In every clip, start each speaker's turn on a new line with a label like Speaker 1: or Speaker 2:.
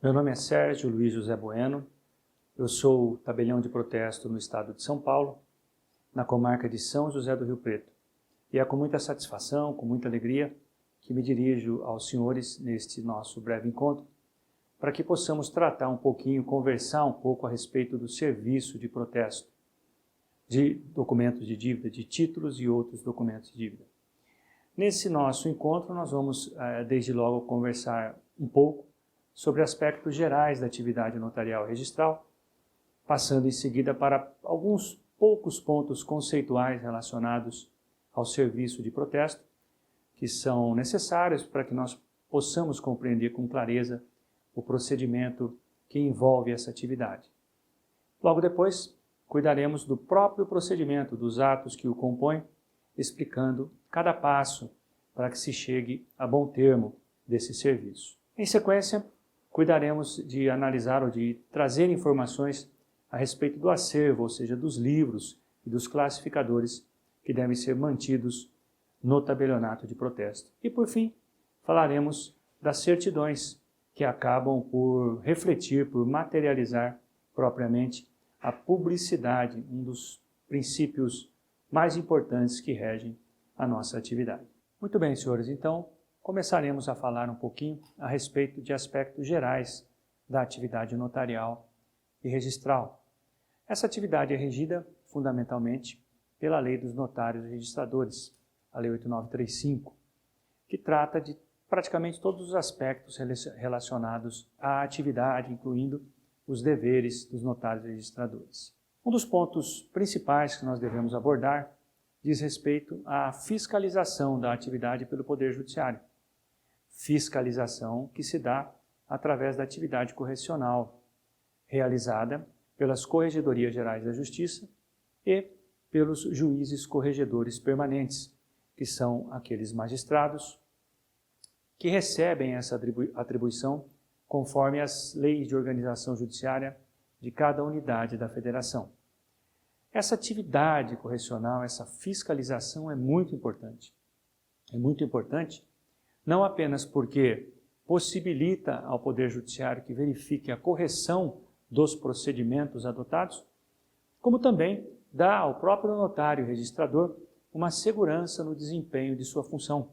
Speaker 1: Meu nome é Sérgio Luiz José Bueno, eu sou tabelião de protesto no estado de São Paulo, na comarca de São José do Rio Preto. E é com muita satisfação, com muita alegria, que me dirijo aos senhores neste nosso breve encontro, para que possamos tratar um pouquinho, conversar um pouco a respeito do serviço de protesto, de documentos de dívida, de títulos e outros documentos de dívida. Nesse nosso encontro nós vamos, desde logo, conversar um pouco sobre aspectos gerais da atividade notarial registral, passando em seguida para alguns poucos pontos conceituais relacionados ao serviço de protesto, que são necessários para que nós possamos compreender com clareza o procedimento que envolve essa atividade. Logo depois, cuidaremos do próprio procedimento, dos atos que o compõem, explicando cada passo para que se chegue a bom termo desse serviço. Em sequência, cuidaremos de analisar ou de trazer informações a respeito do acervo, ou seja, dos livros e dos classificadores que devem ser mantidos no tabelionato de protesto. E, por fim, falaremos das certidões que acabam por refletir, por materializar propriamente a publicidade, um dos princípios mais importantes que regem a nossa atividade. Muito bem, senhores, então começaremos a falar um pouquinho a respeito de aspectos gerais da atividade notarial e registral. Essa atividade é regida fundamentalmente pela Lei dos Notários e Registradores, a Lei 8935, que trata de praticamente todos os aspectos relacionados à atividade, incluindo os deveres dos notários e registradores. Um dos pontos principais que nós devemos abordar diz respeito à fiscalização da atividade pelo Poder Judiciário. Fiscalização que se dá através da atividade correcional, realizada pelas Corregedorias Gerais da Justiça e pelos juízes corregedores permanentes, que são aqueles magistrados que recebem essa atribuição conforme as leis de organização judiciária de cada unidade da federação. Essa atividade correcional, essa fiscalização é muito importante. É muito importante não apenas porque possibilita ao Poder Judiciário que verifique a correção dos procedimentos adotados, como também dá ao próprio notário registrador uma segurança no desempenho de sua função,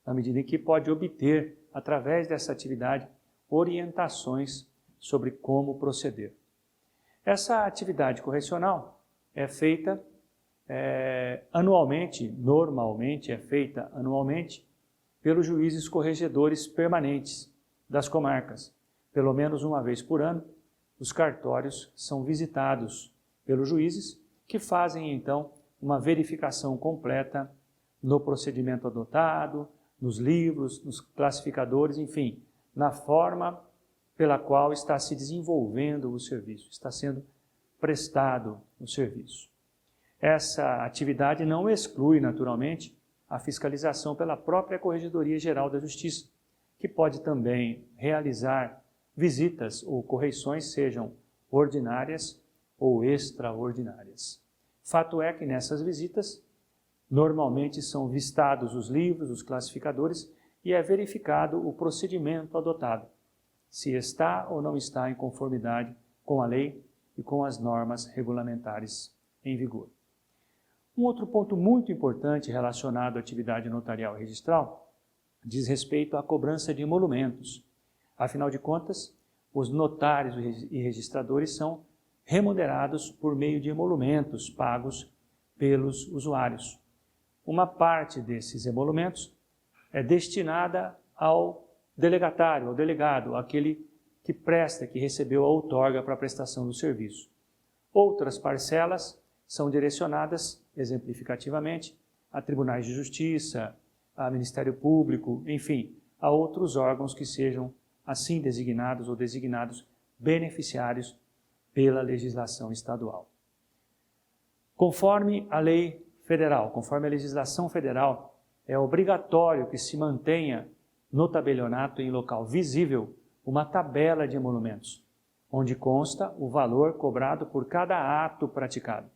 Speaker 1: na medida em que pode obter, através dessa atividade, orientações sobre como proceder. Essa atividade correcional é feita anualmente, normalmente é feita anualmente, pelos juízes corregedores permanentes das comarcas. Pelo menos uma vez por ano, os cartórios são visitados pelos juízes, que fazem então uma verificação completa no procedimento adotado, nos livros, nos classificadores, enfim, na forma pela qual está se desenvolvendo o serviço, está sendo prestado o serviço. Essa atividade não exclui, naturalmente, a fiscalização pela própria Corregedoria Geral da Justiça, que pode também realizar visitas ou correições, sejam ordinárias ou extraordinárias. Fato é que nessas visitas, normalmente são vistados os livros, os classificadores, e é verificado o procedimento adotado, se está ou não está em conformidade com a lei e com as normas regulamentares em vigor. Um outro ponto muito importante relacionado à atividade notarial e registral diz respeito à cobrança de emolumentos. Afinal de contas, os notários e registradores são remunerados por meio de emolumentos pagos pelos usuários. Uma parte desses emolumentos é destinada ao delegatário, ao delegado, aquele que presta, que recebeu a outorga para a prestação do serviço. Outras parcelas são direcionadas, exemplificativamente, a tribunais de justiça, a Ministério Público, enfim, a outros órgãos que sejam assim designados ou designados beneficiários pela legislação estadual. Conforme a lei federal, conforme a legislação federal, é obrigatório que se mantenha no tabelionato em local visível uma tabela de emolumentos, onde consta o valor cobrado por cada ato praticado.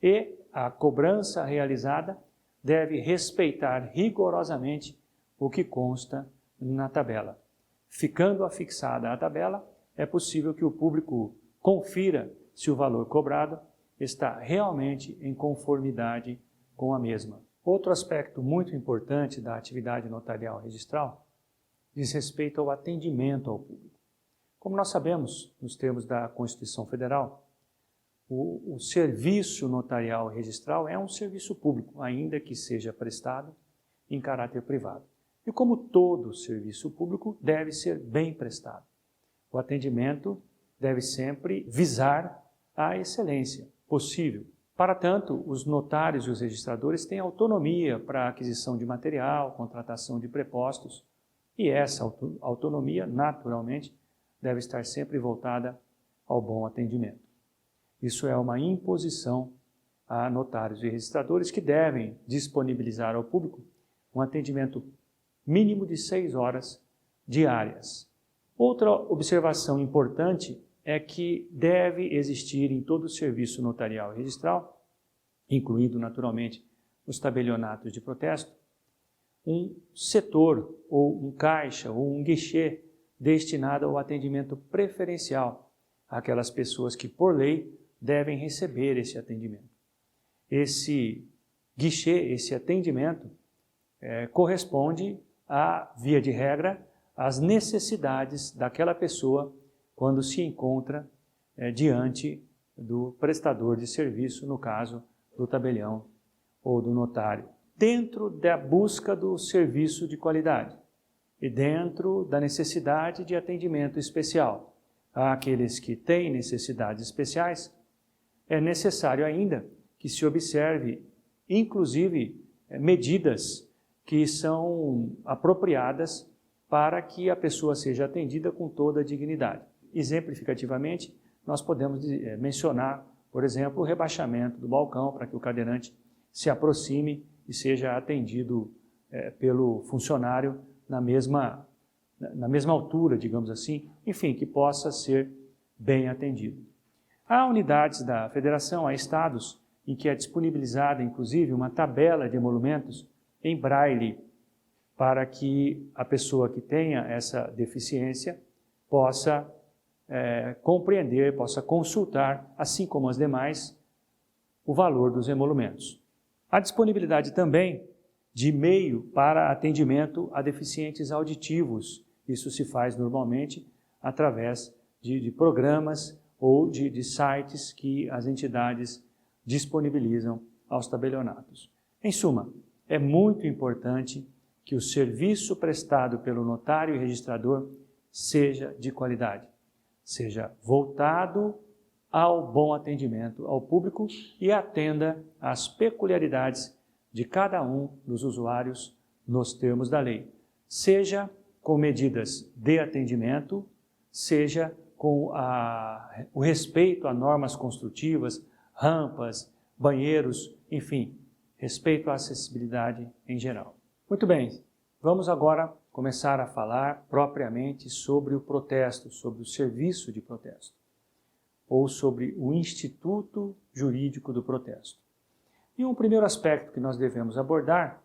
Speaker 1: E a cobrança realizada deve respeitar rigorosamente o que consta na tabela. ficando afixada à tabela, é possível que o público confira se o valor cobrado está realmente em conformidade com a mesma. Outro aspecto muito importante da atividade notarial registral diz respeito ao atendimento ao público. Como nós sabemos, nos termos da Constituição Federal, o serviço notarial registral é um serviço público, ainda que seja prestado em caráter privado. E como todo serviço público, deve ser bem prestado. O atendimento deve sempre visar a excelência possível. Para tanto, os notários e os registradores têm autonomia para a aquisição de material, contratação de prepostos, e essa autonomia, naturalmente, deve estar sempre voltada ao bom atendimento. Isso é uma imposição a notários e registradores que devem disponibilizar ao público um atendimento mínimo de 6 horas diárias. Outra observação importante é que deve existir em todo o serviço notarial e registral, incluído naturalmente os tabelionatos de protesto, um setor ou um caixa ou um guichê destinado ao atendimento preferencial àquelas pessoas que, por lei, devem receber esse atendimento. Esse guichê, esse atendimento, corresponde, via de regra, às necessidades daquela pessoa quando se encontra diante do prestador de serviço, no caso do tabelião ou do notário, dentro da busca do serviço de qualidade e dentro da necessidade de atendimento especial. Àqueles que têm necessidades especiais, é necessário ainda que se observe, inclusive, medidas que são apropriadas para que a pessoa seja atendida com toda a dignidade. Exemplificativamente, nós podemos mencionar, por exemplo, o rebaixamento do balcão para que o cadeirante se aproxime e seja atendido pelo funcionário na mesma altura, digamos assim, enfim, que possa ser bem atendido. Há unidades da Federação, há estados em que é disponibilizada, inclusive, uma tabela de emolumentos em braille, para que a pessoa que tenha essa deficiência possa compreender, possa consultar, assim como as demais, o valor dos emolumentos. Há disponibilidade também de meio para atendimento a deficientes auditivos. Isso se faz normalmente através de programas ou de sites que as entidades disponibilizam aos tabelionatos. Em suma, é muito importante que o serviço prestado pelo notário e registrador seja de qualidade, seja voltado ao bom atendimento ao público e atenda às peculiaridades de cada um dos usuários nos termos da lei, seja com medidas de atendimento, seja com o respeito a normas construtivas, rampas, banheiros, enfim, respeito à acessibilidade em geral. Muito bem, vamos agora começar a falar propriamente sobre o protesto, sobre o serviço de protesto, ou sobre o Instituto Jurídico do Protesto. E um primeiro aspecto que nós devemos abordar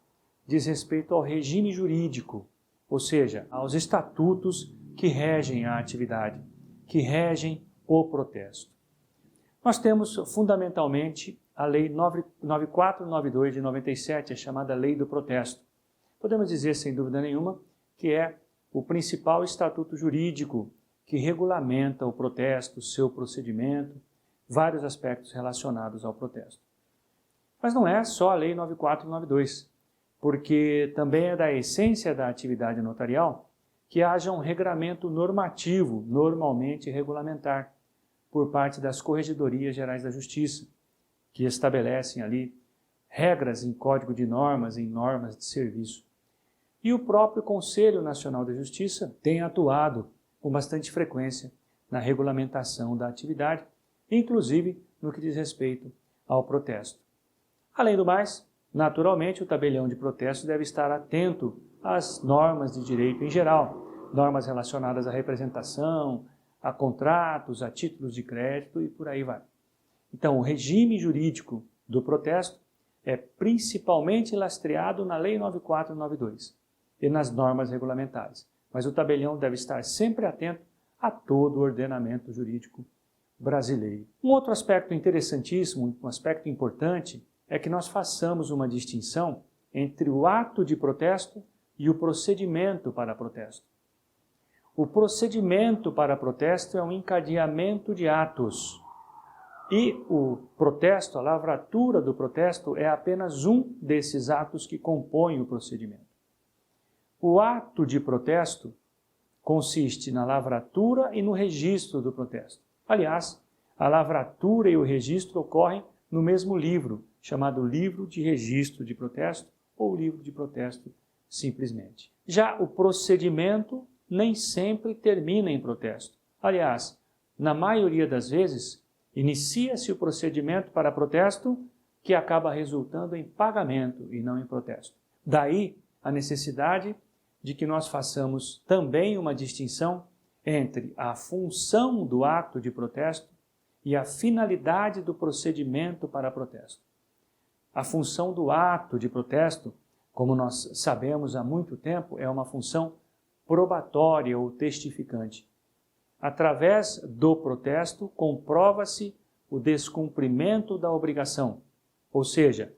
Speaker 1: diz respeito ao regime jurídico, ou seja, aos estatutos que regem a atividade, que regem o protesto. Nós temos fundamentalmente a Lei 9492 de 97, a chamada Lei do Protesto. Podemos dizer, sem dúvida nenhuma, que é o principal estatuto jurídico que regulamenta o protesto, seu procedimento, vários aspectos relacionados ao protesto. Mas não é só a Lei 9492, porque também é da essência da atividade notarial que haja um regramento normativo, normalmente regulamentar, por parte das Corregedorias Gerais da Justiça, que estabelecem ali regras em código de normas, em normas de serviço. E o próprio Conselho Nacional da Justiça tem atuado com bastante frequência na regulamentação da atividade, inclusive no que diz respeito ao protesto. Além do mais, naturalmente, o tabelião de protesto deve estar atento às normas de direito em geral, normas relacionadas à representação, a contratos, a títulos de crédito e por aí vai. Então, o regime jurídico do protesto é principalmente lastreado na Lei 9492 e nas normas regulamentares. mas o tabelião deve estar sempre atento a todo o ordenamento jurídico brasileiro. Um outro aspecto interessantíssimo, um aspecto importante, é que nós façamos uma distinção entre o ato de protesto e o procedimento para protesto. O procedimento para protesto é um encadeamento de atos e o protesto, a lavratura do protesto, é apenas um desses atos que compõem o procedimento. O ato de protesto consiste na lavratura e no registro do protesto. Aliás, a lavratura e o registro ocorrem no mesmo livro, chamado Livro de Registro de Protesto ou Livro de Protesto simplesmente. Já o procedimento nem sempre termina em protesto. Aliás, na maioria das vezes, inicia-se o procedimento para protesto que acaba resultando em pagamento e não em protesto. Daí a necessidade de que nós façamos também uma distinção entre a função do ato de protesto e a finalidade do procedimento para protesto. A função do ato de protesto, como nós sabemos há muito tempo, é uma função probatória ou testificante. Através do protesto, comprova-se o descumprimento da obrigação, ou seja,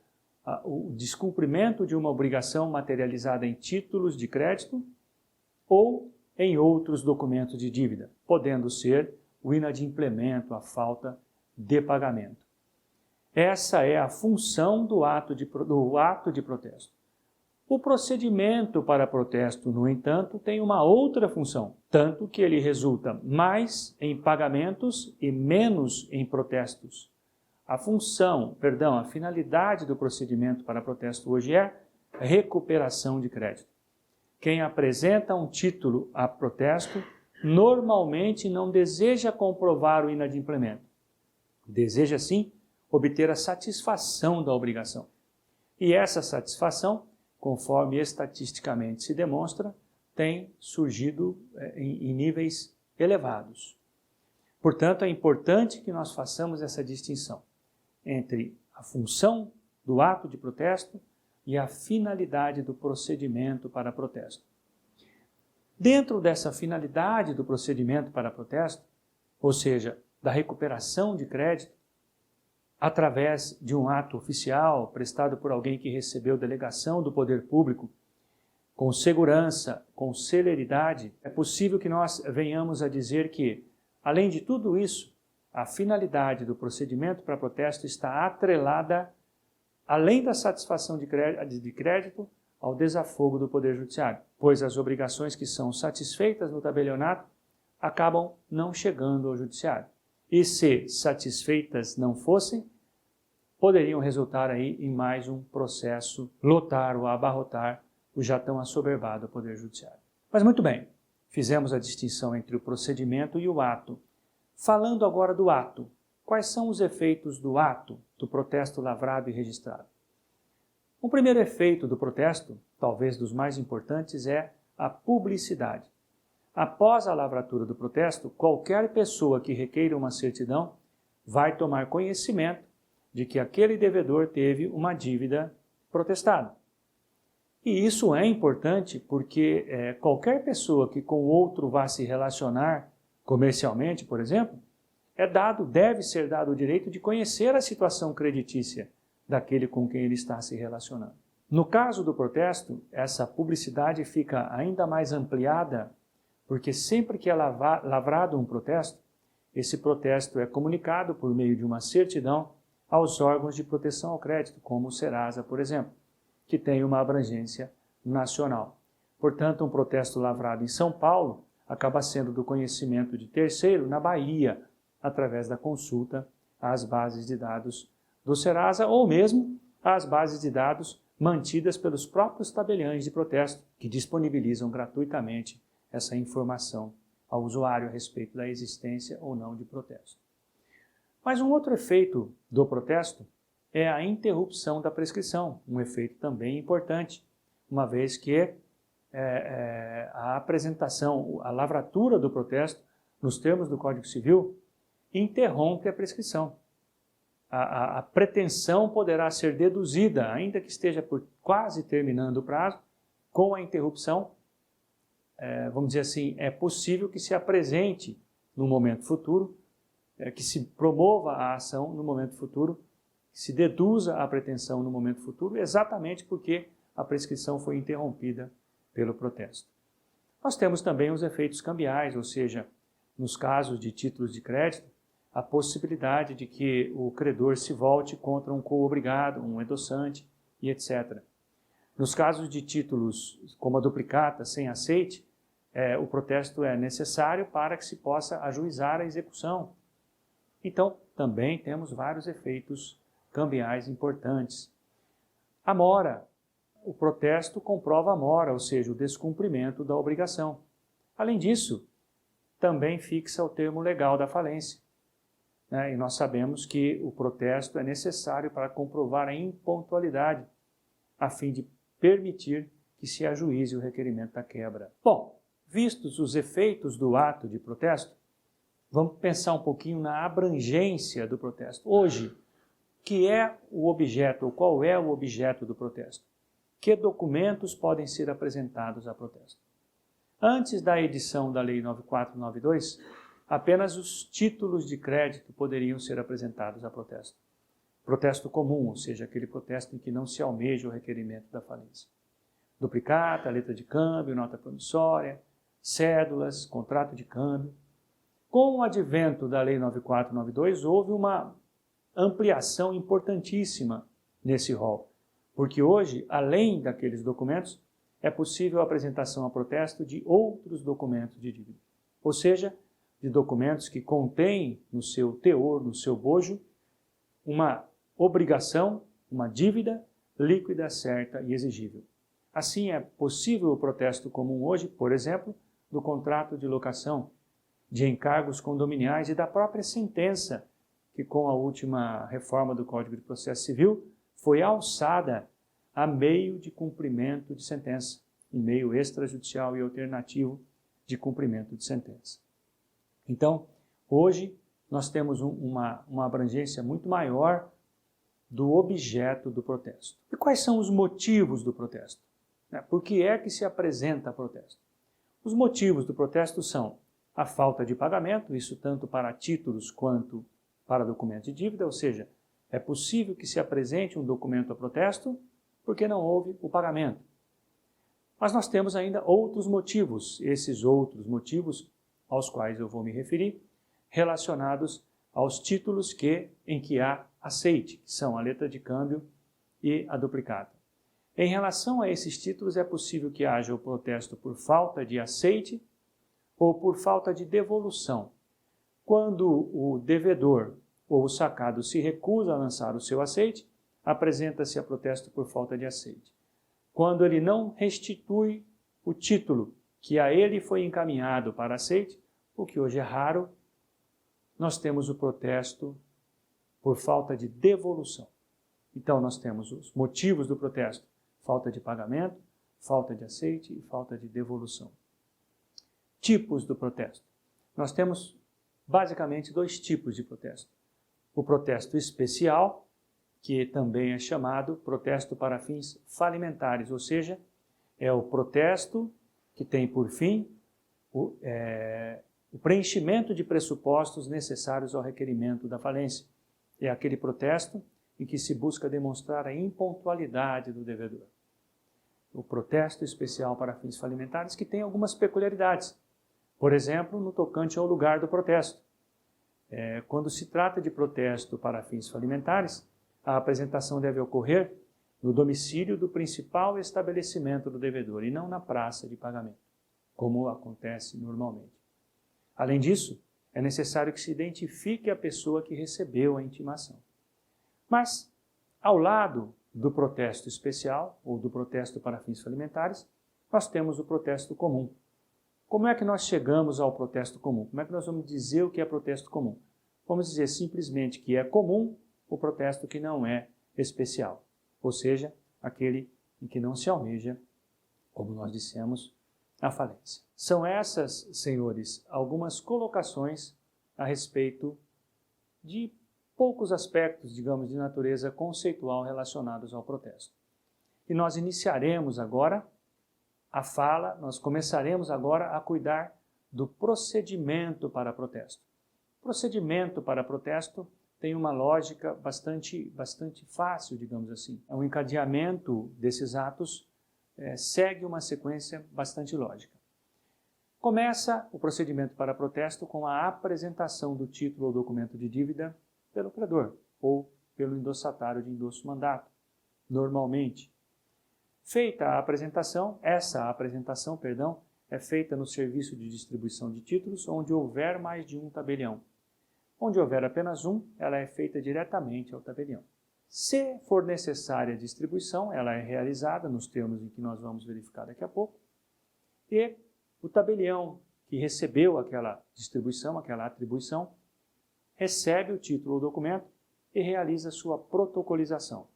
Speaker 1: o descumprimento de uma obrigação materializada em títulos de crédito ou em outros documentos de dívida, podendo ser o inadimplemento, a falta de pagamento. Essa é a função do ato de protesto. O procedimento para protesto, no entanto, tem uma outra função, tanto que ele resulta mais em pagamentos e menos em protestos. A finalidade do procedimento para protesto hoje é recuperação de crédito. Quem apresenta um título a protesto normalmente não deseja comprovar o inadimplemento. Deseja, sim, obter a satisfação da obrigação. E essa satisfação, conforme estatisticamente se demonstra, tem surgido em níveis elevados. Portanto, é importante que nós façamos essa distinção entre a função do ato de protesto e a finalidade do procedimento para protesto. Dentro dessa finalidade do procedimento para protesto, ou seja, da recuperação de crédito, através de um ato oficial prestado por alguém que recebeu delegação do poder público, com segurança, com celeridade, é possível que nós venhamos a dizer que, além de tudo isso, a finalidade do procedimento para protesto está atrelada, além da satisfação de crédito, ao desafogo do Poder Judiciário, pois as obrigações que são satisfeitas no tabelionato acabam não chegando ao Judiciário. E se satisfeitas não fossem, poderiam resultar aí em mais um processo, lotar ou abarrotar o já tão assoberbado Poder Judiciário. Mas muito bem, fizemos a distinção entre o procedimento e o ato. Falando agora do ato, quais são os efeitos do ato, do protesto lavrado e registrado? O primeiro efeito do protesto, talvez dos mais importantes, é a publicidade. Após a lavratura do protesto, qualquer pessoa que requeira uma certidão vai tomar conhecimento de que aquele devedor teve uma dívida protestada. E isso é importante porque qualquer pessoa que com outro vá se relacionar comercialmente, por exemplo, deve ser dado o direito de conhecer a situação creditícia daquele com quem ele está se relacionando. No caso do protesto, essa publicidade fica ainda mais ampliada, porque sempre que é lavrado um protesto, esse protesto é comunicado por meio de uma certidão aos órgãos de proteção ao crédito, como o Serasa, por exemplo, que tem uma abrangência nacional. Portanto, um protesto lavrado em São Paulo acaba sendo do conhecimento de terceiro na Bahia, através da consulta às bases de dados do Serasa ou mesmo às bases de dados mantidas pelos próprios tabeliães de protesto, que disponibilizam gratuitamente essa informação ao usuário a respeito da existência ou não de protesto. Mas um outro efeito do protesto é a interrupção da prescrição, um efeito também importante, uma vez que a apresentação, a lavratura do protesto, nos termos do Código Civil, interrompe a prescrição. A pretensão poderá ser deduzida, ainda que esteja por quase terminando o prazo, com a interrupção, vamos dizer assim, é possível que se apresente no momento futuro, que se promova a ação no momento futuro, que se deduza a pretensão no momento futuro, exatamente porque a prescrição foi interrompida pelo protesto. Nós temos também os efeitos cambiais, ou seja, nos casos de títulos de crédito, a possibilidade de que o credor se volte contra um co-obrigado, um endossante e etc. Nos casos de títulos como a duplicata sem aceite, o protesto é necessário para que se possa ajuizar a execução. Então, também temos vários efeitos cambiais importantes. A mora. O protesto comprova a mora, ou seja, o descumprimento da obrigação. Além disso, também fixa o termo legal da falência. E nós sabemos que o protesto é necessário para comprovar a impontualidade, a fim de permitir que se ajuize o requerimento da quebra. Bom, vistos os efeitos do ato de protesto, vamos pensar um pouquinho na abrangência do protesto. Hoje, que é o objeto, ou qual é o objeto do protesto? Que documentos podem ser apresentados a protesto? Antes da edição da Lei 9492, apenas os títulos de crédito poderiam ser apresentados a protesto. Protesto comum, ou seja, aquele protesto em que não se almeja o requerimento da falência. Duplicata, letra de câmbio, nota promissória, cédulas, contrato de câmbio. Com o advento da Lei 9492, houve uma ampliação importantíssima nesse rol, porque hoje, além daqueles documentos, é possível a apresentação a protesto de outros documentos de dívida, ou seja, de documentos que contêm no seu teor, no seu bojo, uma obrigação, uma dívida líquida, certa e exigível. Assim, é possível o protesto comum hoje, por exemplo, do contrato de locação, de encargos condominiais e da própria sentença, que com a última reforma do Código de Processo Civil foi alçada a meio de cumprimento de sentença, um meio extrajudicial e alternativo de cumprimento de sentença. Então, hoje nós temos uma abrangência muito maior do objeto do protesto. E quais são os motivos do protesto? Por que é que se apresenta protesto? Os motivos do protesto são a falta de pagamento, isso tanto para títulos quanto para documentos de dívida, ou seja, é possível que se apresente um documento a protesto porque não houve o pagamento. Mas nós temos ainda outros motivos, esses outros motivos aos quais eu vou me referir, relacionados aos títulos em que há aceite, que são a letra de câmbio e a duplicata. Em relação a esses títulos, é possível que haja o protesto por falta de aceite ou por falta de devolução. Quando o devedor ou o sacado se recusa a lançar o seu aceite, apresenta-se a protesto por falta de aceite. Quando ele não restitui o título que a ele foi encaminhado para aceite, o que hoje é raro, nós temos o protesto por falta de devolução. Então, nós temos os motivos do protesto: falta de pagamento, falta de aceite e falta de devolução. Tipos do protesto. Nós temos basicamente dois tipos de protesto. O protesto especial, que também é chamado protesto para fins falimentares, ou seja, é o protesto que tem por fim o preenchimento de pressupostos necessários ao requerimento da falência. É aquele protesto em que se busca demonstrar a impontualidade do devedor. O protesto especial para fins falimentares, que tem algumas peculiaridades. Por exemplo, no tocante ao lugar do protesto. Quando se trata de protesto para fins falimentares, a apresentação deve ocorrer no domicílio do principal estabelecimento do devedor e não na praça de pagamento, como acontece normalmente. Além disso, é necessário que se identifique a pessoa que recebeu a intimação. Mas, ao lado do protesto especial, ou do protesto para fins falimentares, nós temos o protesto comum. Como é que nós chegamos ao protesto comum? Como é que nós vamos dizer o que é protesto comum? Vamos dizer simplesmente que é comum o protesto que não é especial, ou seja, aquele em que não se almeja, como nós dissemos, a falência. São essas, senhores, algumas colocações a respeito de poucos aspectos, digamos, de natureza conceitual relacionados ao protesto. E nós iniciaremos agora a fala, nós começaremos agora a cuidar do procedimento para protesto. Procedimento para protesto tem uma lógica bastante fácil, digamos assim. O encadeamento desses atos segue uma sequência bastante lógica. Começa o procedimento para protesto com a apresentação do título ou documento de dívida pelo credor ou pelo endossatário de endosso-mandato, normalmente. Feita a apresentação, essa apresentação, é feita no serviço de distribuição de títulos onde houver mais de um tabelião. Onde houver apenas um, ela é feita diretamente ao tabelião. Se for necessária a distribuição, ela é realizada nos termos em que nós vamos verificar daqui a pouco, e o tabelião que recebeu aquela distribuição, aquela atribuição, recebe o título ou documento e realiza sua protocolização.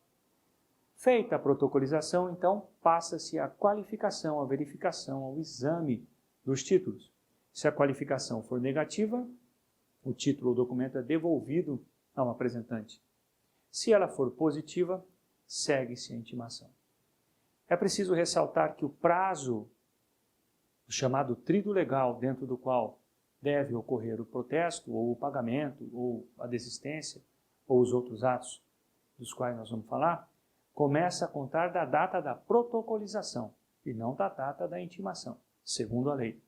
Speaker 1: Feita a protocolização, então, passa-se a qualificação, a verificação, ao exame dos títulos. Se a qualificação for negativa, o título ou documento é devolvido ao apresentante. Se ela for positiva, segue-se a intimação. É preciso ressaltar que o prazo, o chamado tríduo legal, dentro do qual deve ocorrer o protesto, ou o pagamento, ou a desistência, ou os outros atos dos quais nós vamos falar, começa a contar da data da protocolização e não da data da intimação, segundo a lei.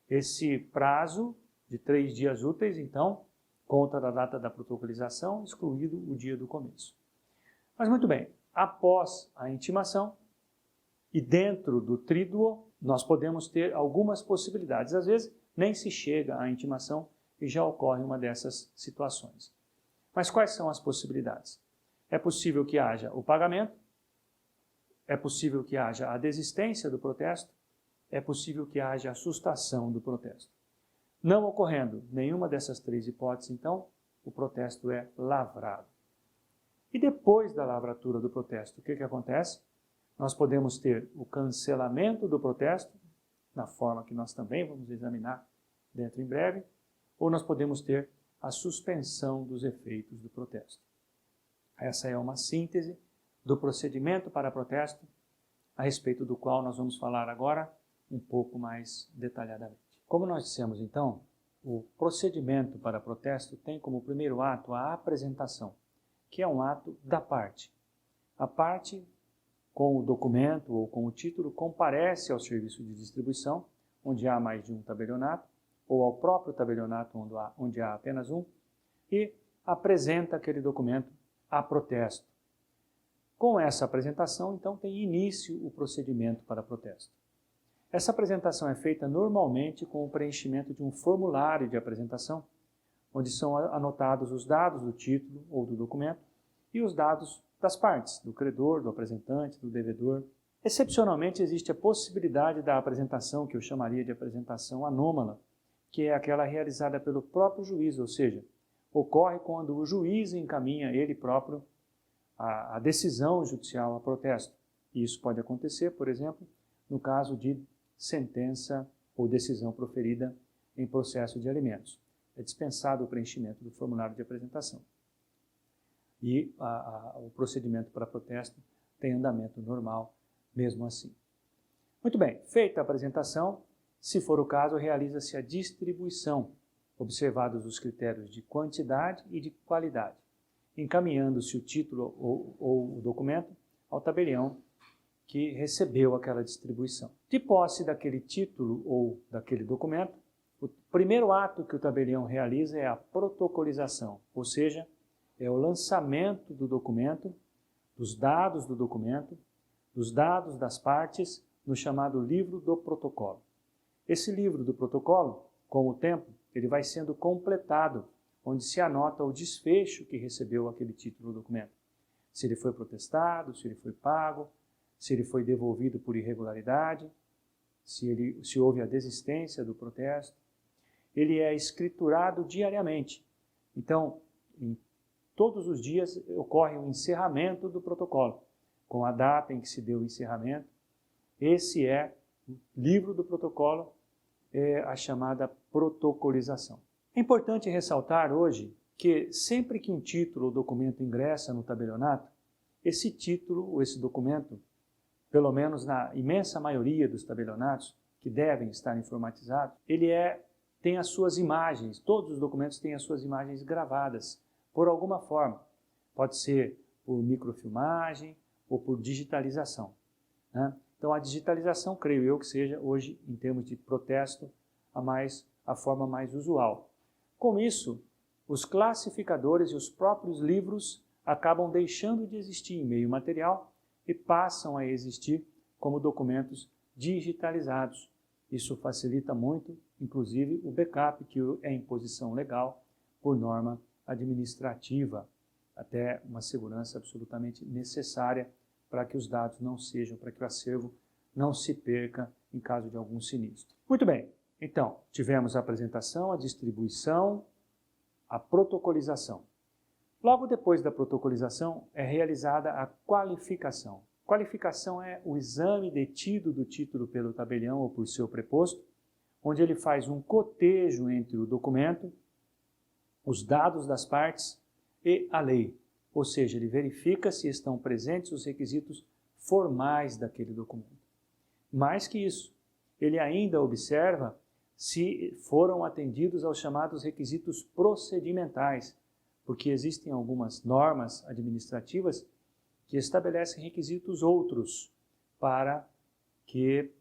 Speaker 1: Esse prazo de 3 dias úteis, então, conta da data da protocolização, excluído o dia do começo. Mas muito bem, após a intimação e dentro do tríduo, nós podemos ter algumas possibilidades. Às vezes, nem se chega à intimação e já ocorre uma dessas situações. Mas quais são as possibilidades? É possível que haja o pagamento, é possível que haja a desistência do protesto, é possível que haja a sustação do protesto. Não ocorrendo nenhuma dessas 3 hipóteses, então, o protesto é lavrado. E depois da lavratura do protesto, o que acontece? Nós podemos ter o cancelamento do protesto, na forma que nós também vamos examinar dentro em breve, ou nós podemos ter a suspensão dos efeitos do protesto. Essa é uma síntese do procedimento para protesto, a respeito do qual nós vamos falar agora um pouco mais detalhadamente. Como nós dissemos, então, o procedimento para protesto tem como primeiro ato a apresentação, que é um ato da parte. A parte, com o documento ou com o título, comparece ao serviço de distribuição, onde há mais de um tabelionato, ou ao próprio tabelionato, onde há apenas um, e apresenta aquele documento a protesto. Com essa apresentação, então, tem início o procedimento para protesto. Essa apresentação é feita normalmente com o preenchimento de um formulário de apresentação, onde são anotados os dados do título ou do documento e os dados das partes, do credor, do apresentante, do devedor. Excepcionalmente, existe a possibilidade da apresentação, que eu chamaria de apresentação anômala, que é aquela realizada pelo próprio juiz, ou seja, ocorre quando o juiz encaminha ele próprio a decisão judicial a protesto. E isso pode acontecer, por exemplo, no caso de sentença ou decisão proferida em processo de alimentos. É dispensado o preenchimento do formulário de apresentação. E o procedimento para protesto tem andamento normal, mesmo assim. Muito bem, feita a apresentação, se for o caso, realiza-se a distribuição, observados os critérios de quantidade e de qualidade, encaminhando-se o título ou o documento ao tabelião que recebeu aquela distribuição. De posse daquele título ou daquele documento, o primeiro ato que o tabelião realiza é a protocolização, ou seja, é o lançamento do documento, dos dados do documento, dos dados das partes, no chamado livro do protocolo. Esse livro do protocolo, com o tempo, ele vai sendo completado, onde se anota o desfecho que recebeu aquele título ou documento. Se ele foi protestado, se ele foi pago, se ele foi devolvido por irregularidade, se houve a desistência do protesto. Ele é escriturado diariamente. Então, em todos os dias ocorre o encerramento do protocolo, com a data em que se deu o encerramento. Esse é o livro do protocolo, a chamada protocolização. É importante ressaltar hoje que sempre que um título ou documento ingressa no tabelionato, esse título ou esse documento pelo menos na imensa maioria dos tabelionatos, que devem estar informatizados, tem as suas imagens, todos os documentos têm as suas imagens gravadas, por alguma forma. Pode ser por microfilmagem ou por digitalização, né? Então a digitalização, creio eu, que seja hoje, em termos de protesto, a forma mais usual. Com isso, os classificadores e os próprios livros acabam deixando de existir em meio material e passam a existir como documentos digitalizados. Isso facilita muito, inclusive, o backup, que é imposição legal por norma administrativa, até uma segurança absolutamente necessária para que os dados não sejam, para que o acervo não se perca em caso de algum sinistro. Muito bem, então, tivemos a apresentação, a distribuição, a protocolização. Logo depois da protocolização é realizada a qualificação. Qualificação é o exame detido do título pelo tabelião ou por seu preposto, onde ele faz um cotejo entre o documento, os dados das partes e a lei. Ou seja, ele verifica se estão presentes os requisitos formais daquele documento. Mais que isso, ele ainda observa se foram atendidos aos chamados requisitos procedimentais, porque existem algumas normas administrativas que estabelecem requisitos outros para que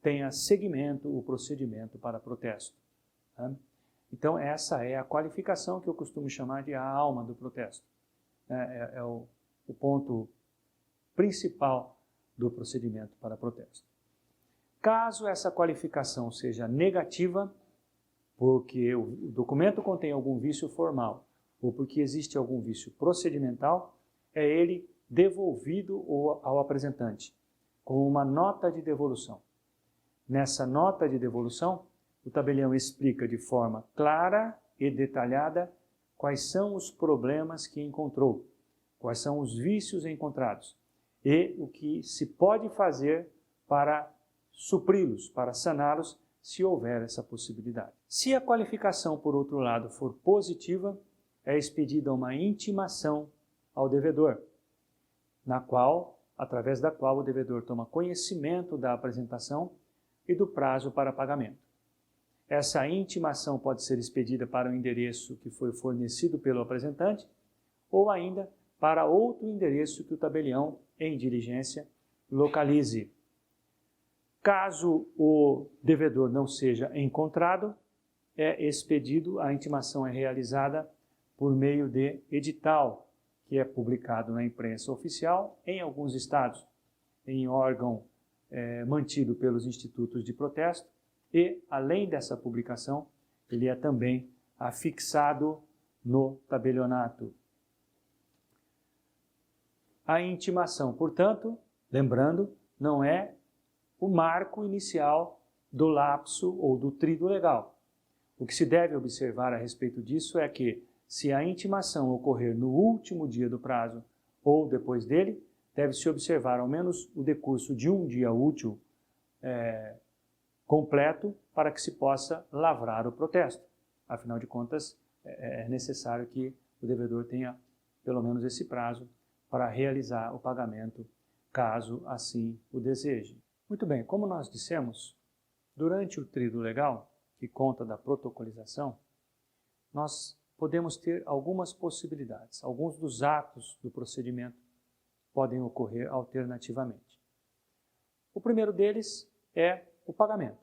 Speaker 1: tenha seguimento o procedimento para protesto, né? Então essa é a qualificação que eu costumo chamar de a alma do protesto. É o ponto principal do procedimento para protesto. Caso essa qualificação seja negativa, porque o documento contém algum vício formal ou porque existe algum vício procedimental, é ele devolvido ao apresentante, com uma nota de devolução. Nessa nota de devolução, o tabelião explica de forma clara e detalhada quais são os problemas que encontrou, quais são os vícios encontrados e o que se pode fazer para supri-los, para saná-los, se houver essa possibilidade. Se a qualificação, por outro lado, for positiva, é expedida uma intimação ao devedor, através da qual o devedor toma conhecimento da apresentação e do prazo para pagamento. Essa intimação pode ser expedida para o endereço que foi fornecido pelo apresentante ou ainda para outro endereço que o tabelião, em diligência, localize. Caso o devedor não seja encontrado, a intimação é realizada por meio de edital, que é publicado na imprensa oficial em alguns estados, em órgão mantido pelos institutos de protesto, e, além dessa publicação, ele é também afixado no tabelionato. A intimação, portanto, lembrando, não é o marco inicial do lapso ou do trido legal. O que se deve observar a respeito disso é que, se a intimação ocorrer no último dia do prazo ou depois dele, deve-se observar ao menos o decurso de um dia útil completo para que se possa lavrar o protesto. Afinal de contas, é necessário que o devedor tenha pelo menos esse prazo para realizar o pagamento, caso assim o deseje. Muito bem, como nós dissemos, durante o trido legal, que conta da protocolização, nós podemos ter algumas possibilidades. Alguns dos atos do procedimento podem ocorrer alternativamente. O primeiro deles é o pagamento.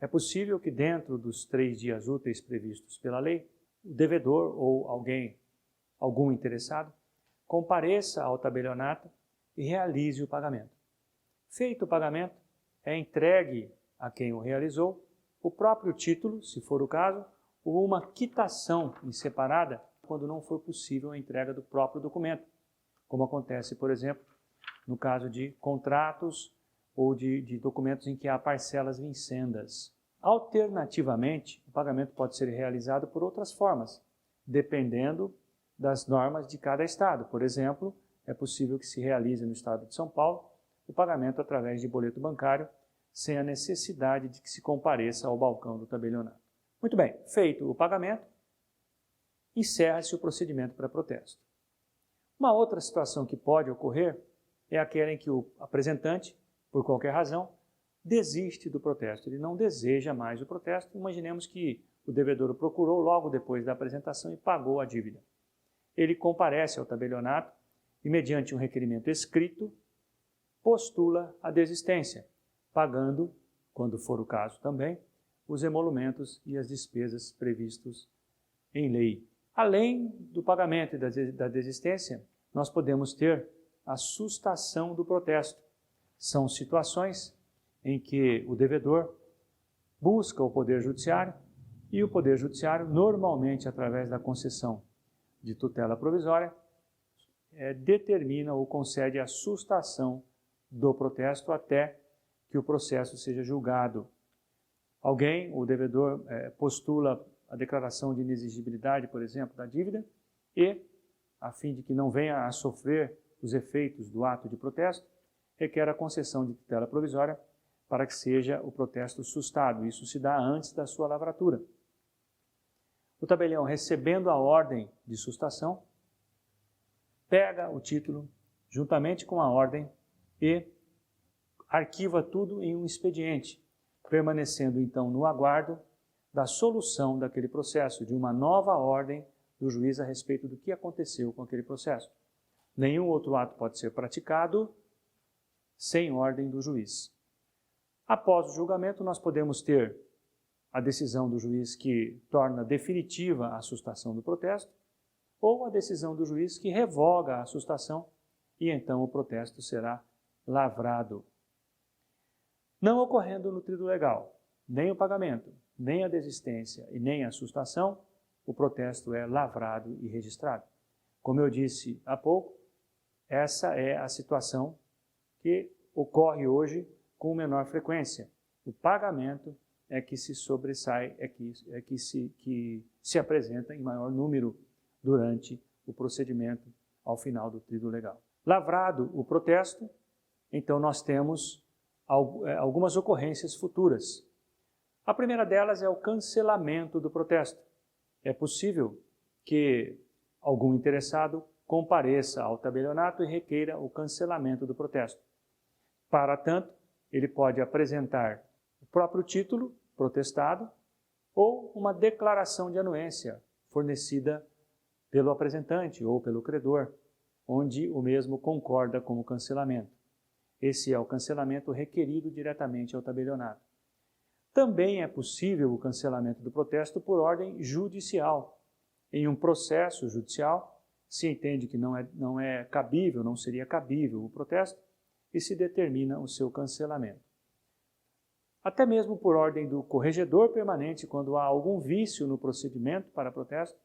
Speaker 1: É possível que dentro dos 3 dias úteis previstos pela lei, o devedor ou algum interessado, compareça ao tabelionato e realize o pagamento. Feito o pagamento, é entregue a quem o realizou o próprio título, se for o caso, ou uma quitação em separada, quando não for possível a entrega do próprio documento, como acontece, por exemplo, no caso de contratos ou de documentos em que há parcelas vincendas. Alternativamente, o pagamento pode ser realizado por outras formas, dependendo das normas de cada estado. Por exemplo, é possível que se realize no estado de São Paulo o pagamento através de boleto bancário, sem a necessidade de que se compareça ao balcão do tabelionato. Muito bem, feito o pagamento, encerra-se o procedimento para protesto. Uma outra situação que pode ocorrer é aquela em que o apresentante, por qualquer razão, desiste do protesto. Ele não deseja mais o protesto. Imaginemos que o devedor o procurou logo depois da apresentação e pagou a dívida. Ele comparece ao tabelionato e, mediante um requerimento escrito, postula a desistência, pagando, quando for o caso também, os emolumentos e as despesas previstos em lei. Além do pagamento e da desistência, nós podemos ter a sustação do protesto. São situações em que o devedor busca o Poder Judiciário e o Poder Judiciário, normalmente através da concessão de tutela provisória, determina ou concede a sustação do protesto até que o processo seja julgado. Alguém, o devedor, postula a declaração de inexigibilidade, por exemplo, da dívida e, a fim de que não venha a sofrer os efeitos do ato de protesto, requer a concessão de tutela provisória para que seja o protesto sustado. Isso se dá antes da sua lavratura. O tabelião, recebendo a ordem de sustação, pega o título juntamente com a ordem e arquiva tudo em um expediente, permanecendo então no aguardo da solução daquele processo, de uma nova ordem do juiz a respeito do que aconteceu com aquele processo. Nenhum outro ato pode ser praticado sem ordem do juiz. Após o julgamento, nós podemos ter a decisão do juiz que torna definitiva a sustação do protesto, ou a decisão do juiz que revoga a sustação e então o protesto será lavrado. Não ocorrendo no trido legal nem o pagamento, nem a desistência e nem a sustação, o protesto é lavrado e registrado. Como eu disse há pouco, essa é a situação que ocorre hoje com menor frequência. O pagamento é que se sobressai, que se apresenta em maior número durante o procedimento ao final do trido legal. Lavrado o protesto, então nós temos algumas ocorrências futuras. A primeira delas é o cancelamento do protesto. É possível que algum interessado compareça ao tabelionato e requeira o cancelamento do protesto. Para tanto, ele pode apresentar o próprio título protestado ou uma declaração de anuência fornecida pelo apresentante ou pelo credor, onde o mesmo concorda com o cancelamento. Esse é o cancelamento requerido diretamente ao tabelionato. Também é possível o cancelamento do protesto por ordem judicial. Em um processo judicial, se entende que não é cabível, não seria cabível o protesto, e se determina o seu cancelamento. Até mesmo por ordem do corregedor permanente, quando há algum vício no procedimento para protesto,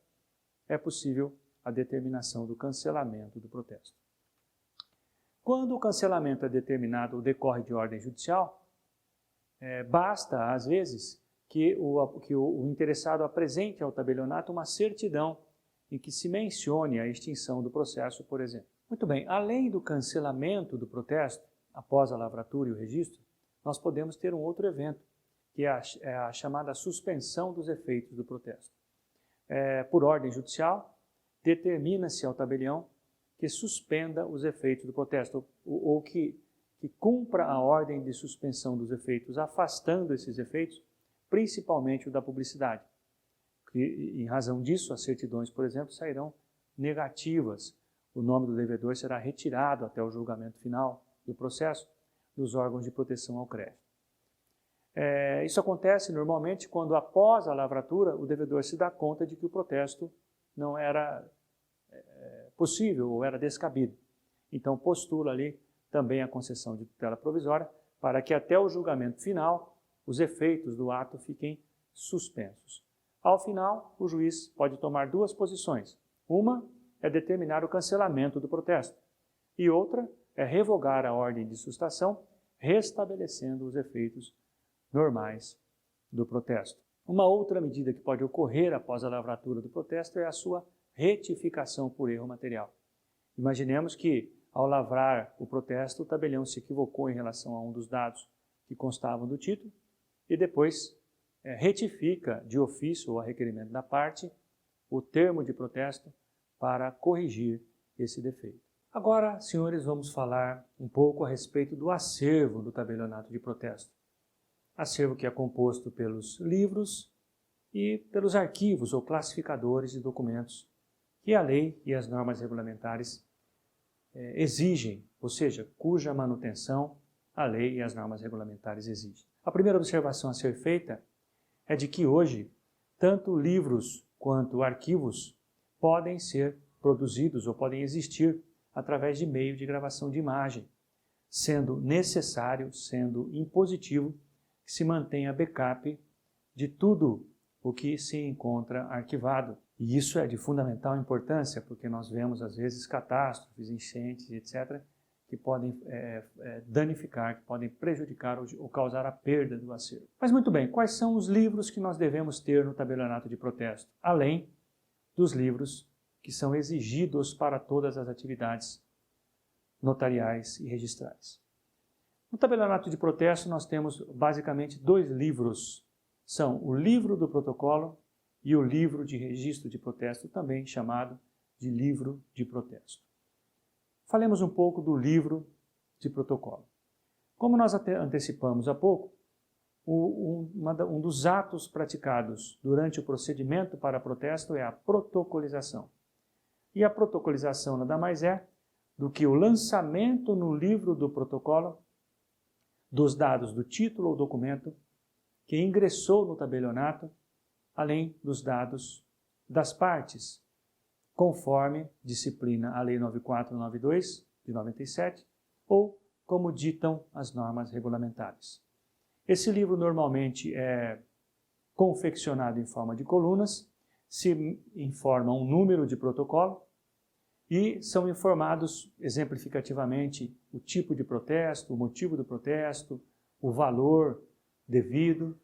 Speaker 1: é possível a determinação do cancelamento do protesto. Quando o cancelamento é determinado ou decorre de ordem judicial, basta, às vezes, que o interessado apresente ao tabelionato uma certidão em que se mencione a extinção do processo, por exemplo. Muito bem, além do cancelamento do protesto, após a lavratura e o registro, nós podemos ter um outro evento, que é a chamada suspensão dos efeitos do protesto. Por ordem judicial, determina-se ao tabelião que suspenda os efeitos do protesto, ou que cumpra a ordem de suspensão dos efeitos, afastando esses efeitos, principalmente o da publicidade. Em razão disso, as certidões, por exemplo, sairão negativas. O nome do devedor será retirado até o julgamento final do processo dos órgãos de proteção ao crédito. Isso acontece normalmente quando, após a lavratura, o devedor se dá conta de que o protesto não era possível ou era descabido. Então, postula ali também a concessão de tutela provisória para que até o julgamento final os efeitos do ato fiquem suspensos. Ao final, o juiz pode tomar duas posições. Uma é determinar o cancelamento do protesto e outra é revogar a ordem de sustação, restabelecendo os efeitos normais do protesto. Uma outra medida que pode ocorrer após a lavratura do protesto é a sua retificação por erro material. Imaginemos que, ao lavrar o protesto, o tabelião se equivocou em relação a um dos dados que constavam do título e depois retifica de ofício ou a requerimento da parte o termo de protesto para corrigir esse defeito. Agora, senhores, vamos falar um pouco a respeito do acervo do tabelionato de protesto. Acervo que é composto pelos livros e pelos arquivos ou classificadores de documentos que a lei e as normas regulamentares exigem, ou seja, cuja manutenção a lei e as normas regulamentares exigem. A primeira observação a ser feita é de que hoje, tanto livros quanto arquivos podem ser produzidos ou podem existir através de meio de gravação de imagem, sendo necessário, sendo impositivo, que se mantenha backup de tudo o que se encontra arquivado. E isso é de fundamental importância, porque nós vemos, às vezes, catástrofes, enchentes, etc., que podem danificar, que podem prejudicar ou causar a perda do acervo. Mas muito bem, quais são os livros que nós devemos ter no tabelionato de protesto? Além dos livros que são exigidos para todas as atividades notariais e registrais. No tabelionato de protesto nós temos basicamente 2 livros. São o livro do protocolo e o livro de registro de protesto, também chamado de livro de protesto. Falemos um pouco do livro de protocolo. Como nós antecipamos há pouco, um dos atos praticados durante o procedimento para protesto é a protocolização. E a protocolização nada mais é do que o lançamento no livro do protocolo dos dados do título ou documento que ingressou no tabelionato, além dos dados das partes, conforme disciplina a Lei 9492, de 97, ou como ditam as normas regulamentares. Esse livro normalmente é confeccionado em forma de colunas, se informa um número de protocolo e são informados exemplificativamente o tipo de protesto, o motivo do protesto, o valor devido.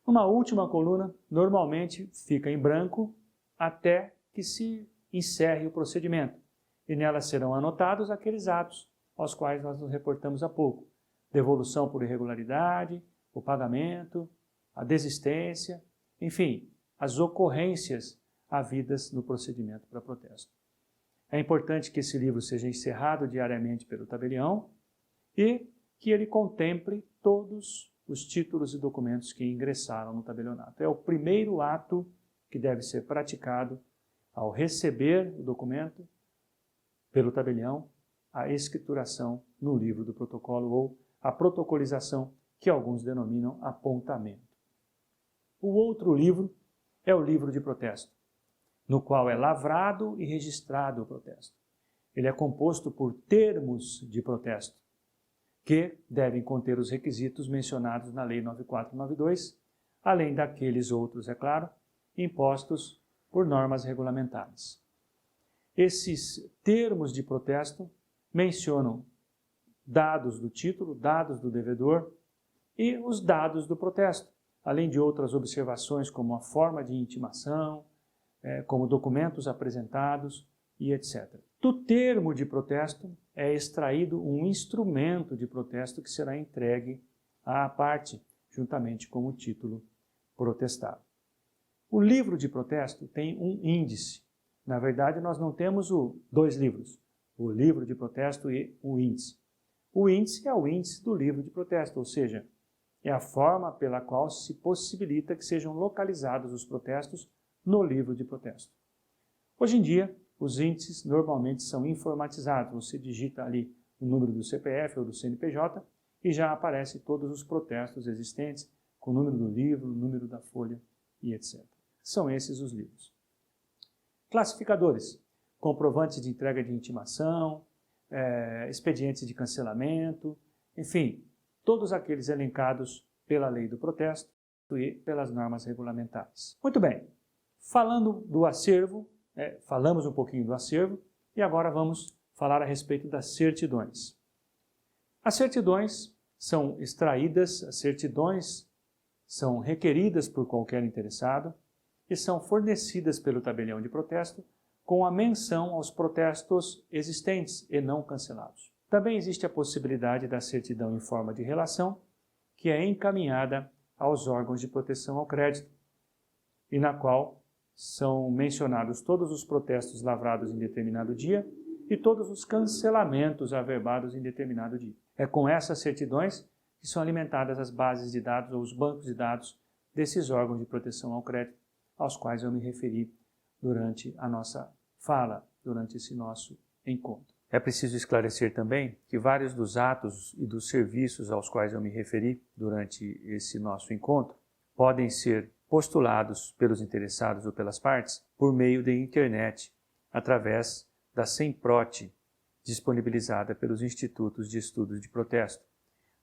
Speaker 1: Uma última coluna normalmente fica em branco até que se encerre o procedimento e nela serão anotados aqueles atos aos quais nós nos reportamos há pouco: devolução por irregularidade, o pagamento, a desistência, enfim, as ocorrências havidas no procedimento para protesto. É importante que esse livro seja encerrado diariamente pelo tabelião e que ele contemple todos os títulos e documentos que ingressaram no tabelionato. É o primeiro ato que deve ser praticado ao receber o documento pelo tabelião, a escrituração no livro do protocolo ou a protocolização, que alguns denominam apontamento. O outro livro é o livro de protesto, no qual é lavrado e registrado o protesto. Ele é composto por termos de protesto, que devem conter os requisitos mencionados na Lei 9492, além daqueles outros, é claro, impostos por normas regulamentares. Esses termos de protesto mencionam dados do título, dados do devedor e os dados do protesto, além de outras observações como a forma de intimação, como documentos apresentados e etc. Do termo de protesto é extraído um instrumento de protesto que será entregue à parte, juntamente com o título protestado. O livro de protesto tem um índice. Na verdade, nós não temos 2 livros, o livro de protesto e o índice. O índice é o índice do livro de protesto, ou seja, é a forma pela qual se possibilita que sejam localizados os protestos no livro de protesto. Hoje em dia, os índices normalmente são informatizados. Você digita ali o número do CPF ou do CNPJ e já aparece todos os protestos existentes, com o número do livro, o número da folha e etc. São esses os livros. Classificadores: comprovantes de entrega de intimação, expedientes de cancelamento, enfim, todos aqueles elencados pela lei do protesto e pelas normas regulamentares. Muito bem, falando do acervo, falamos um pouquinho do acervo e agora vamos falar a respeito das certidões. As certidões são extraídas, as certidões são requeridas por qualquer interessado e são fornecidas pelo tabelião de protesto com a menção aos protestos existentes e não cancelados. Também existe a possibilidade da certidão em forma de relação, que é encaminhada aos órgãos de proteção ao crédito, e na qual são mencionados todos os protestos lavrados em determinado dia e todos os cancelamentos averbados em determinado dia. É com essas certidões que são alimentadas as bases de dados ou os bancos de dados desses órgãos de proteção ao crédito, aos quais eu me referi durante a nossa fala, durante esse nosso encontro. É preciso esclarecer também que vários dos atos e dos serviços aos quais eu me referi durante esse nosso encontro podem ser postulados pelos interessados ou pelas partes por meio da internet, através da SEMPROT, disponibilizada pelos Institutos de Estudos de Protesto.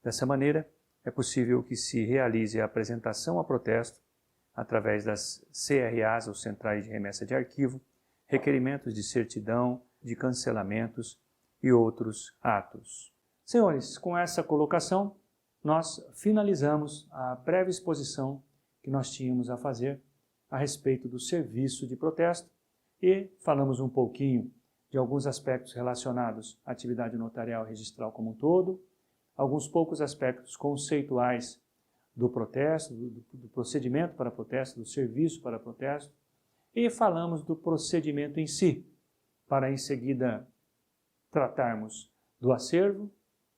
Speaker 1: Dessa maneira, é possível que se realize a apresentação a protesto através das CRAs, ou Centrais de Remessa de Arquivo, requerimentos de certidão, de cancelamentos e outros atos. Senhores, com essa colocação, nós finalizamos a breve exposição que nós tínhamos a fazer a respeito do serviço de protesto e falamos um pouquinho de alguns aspectos relacionados à atividade notarial e registral como um todo, alguns poucos aspectos conceituais do protesto, do procedimento para protesto, do serviço para protesto, e falamos do procedimento em si, para em seguida tratarmos do acervo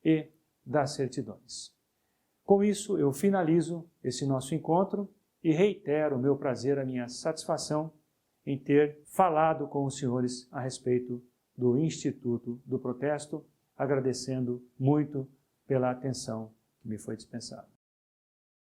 Speaker 1: e das certidões. Com isso, eu finalizo esse nosso encontro e reitero o meu prazer, a minha satisfação em ter falado com os senhores a respeito do Instituto do Protesto, agradecendo muito pela atenção que me foi dispensada.